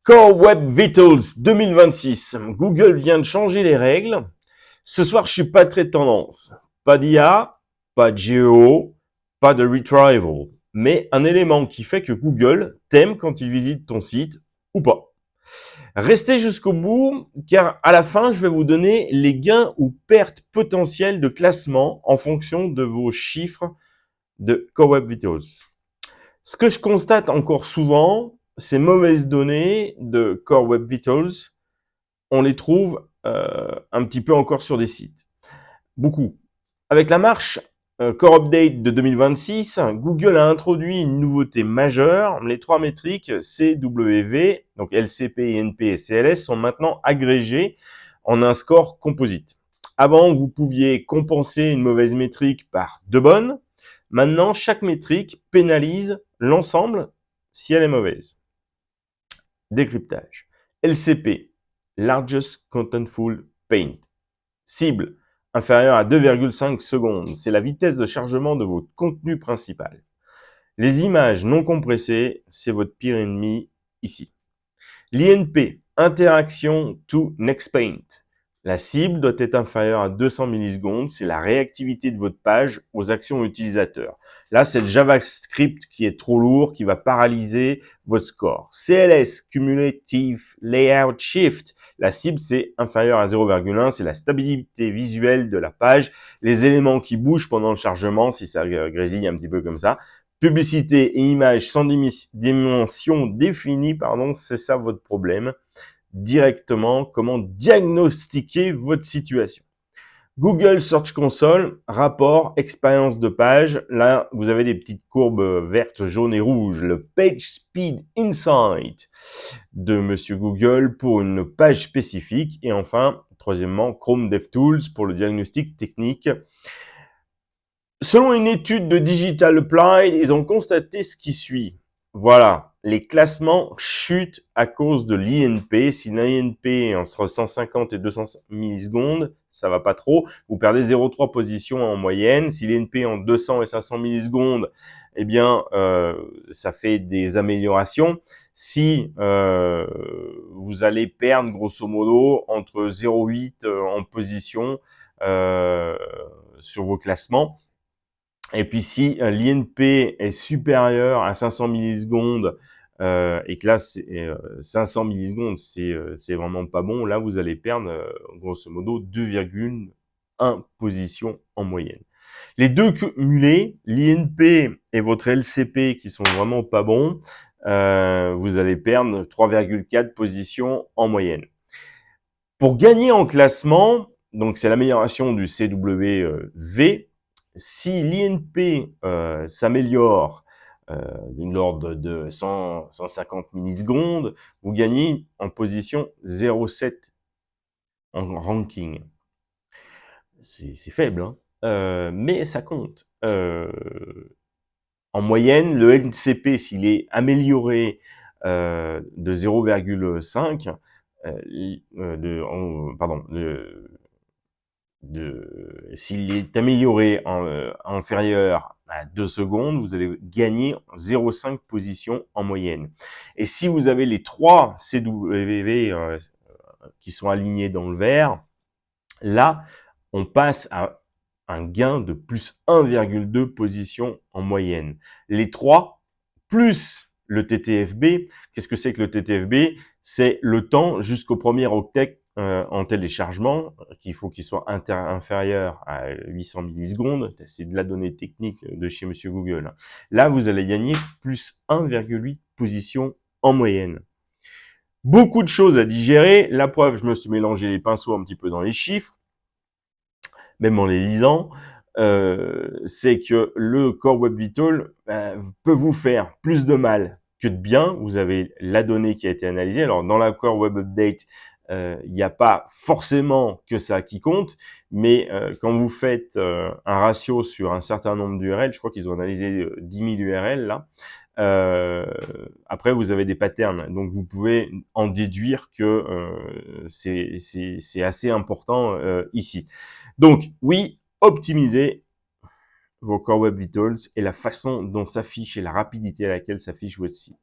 Core Web Vitals 2026. Google vient de changer les règles. Ce soir, je suis pas très tendance. Pas d'IA, pas de GEO, pas de retrieval. Mais un élément qui fait que Google t'aime quand il visite ton site ou pas. Restez jusqu'au bout, car à la fin, je vais vous donner les gains ou pertes potentielles de classement en fonction de vos chiffres de Core Web Vitals. Ce que je constate encore souvent, ces mauvaises données de Core Web Vitals, on les trouve un petit peu encore sur des sites. Beaucoup. Avec la marche Core Update de 2026, Google a introduit une nouveauté majeure. Les trois métriques CWV, donc LCP, INP et CLS, sont maintenant agrégées en un score composite. Avant, vous pouviez compenser une mauvaise métrique par deux bonnes. Maintenant, chaque métrique pénalise l'ensemble si elle est mauvaise. Décryptage. LCP, Largest Contentful Paint. Cible, inférieure à 2,5 secondes. C'est la vitesse de chargement de votre contenu principal. Les images non compressées, c'est votre pire ennemi ici. L'INP, Interaction to Next Paint. La cible doit être inférieure à 200 millisecondes. C'est la réactivité de votre page aux actions utilisateurs. Là, c'est le JavaScript qui est trop lourd, qui va paralyser votre score. CLS, Cumulative Layout Shift. La cible, c'est inférieur à 0,1. C'est la stabilité visuelle de la page. Les éléments qui bougent pendant le chargement, si ça grésille un petit peu comme ça. Publicité et images sans dimension définie, c'est ça votre problème. Directement, comment diagnostiquer votre situation. Google Search Console, rapport, expérience de page. Là, vous avez des petites courbes vertes, jaunes et rouges. Le Page Speed Insight de Monsieur Google pour une page spécifique. Et enfin, troisièmement, Chrome DevTools pour le diagnostic technique. Selon une étude de Digital Applied, ils ont constaté ce qui suit. Voilà, les classements chutent à cause de l'INP. Si l'INP est entre 150 et 200 millisecondes, ça va pas trop. Vous perdez 0,3 positions en moyenne. Si l'INP est entre 200 et 500 millisecondes, eh bien, ça fait des améliorations. Si vous allez perdre grosso modo entre 0,8 en position sur vos classements. Et puis si l'INP est supérieur à 500 millisecondes et que là, 500 millisecondes, c'est vraiment pas bon, là, vous allez perdre grosso modo 2,1 positions en moyenne. Les deux cumulés, l'INP et votre LCP qui sont vraiment pas bons, vous allez perdre 3,4 positions en moyenne. Pour gagner en classement, donc c'est l'amélioration du CWV, si l'INP s'améliore d'une l'ordre de 150 millisecondes, vous gagnez en position 0,7 en ranking. C'est faible, hein, mais ça compte. En moyenne, le LCP, s'il est amélioré de 0,5, s'il est amélioré inférieur à 2 secondes, vous allez gagner 0,5 positions en moyenne. Et si vous avez les 3 CWV qui sont alignés dans le vert, là, on passe à un gain de plus 1,2 positions en moyenne. Les 3 plus le TTFB. Qu'est-ce que c'est que le TTFB? C'est le temps jusqu'au premier octet en téléchargement, qu'il faut qu'il soit inférieur à 800 millisecondes. C'est de la donnée technique de chez Monsieur Google. Là, vous allez gagner plus 1,8 positions en moyenne. Beaucoup de choses à digérer. La preuve, je me suis mélangé les pinceaux un petit peu dans les chiffres, même en les lisant. C'est que le Core Web Vital peut vous faire plus de mal que de bien. Vous avez la donnée qui a été analysée. Alors, dans la Core Web Update, il n'y a pas forcément que ça qui compte, mais quand vous faites un ratio sur un certain nombre d'URL, je crois qu'ils ont analysé 10 000 URL là, après vous avez des patterns, donc vous pouvez en déduire que c'est assez important ici. Donc oui, optimisez vos Core Web Vitals et la façon dont s'affiche et la rapidité à laquelle s'affiche votre site.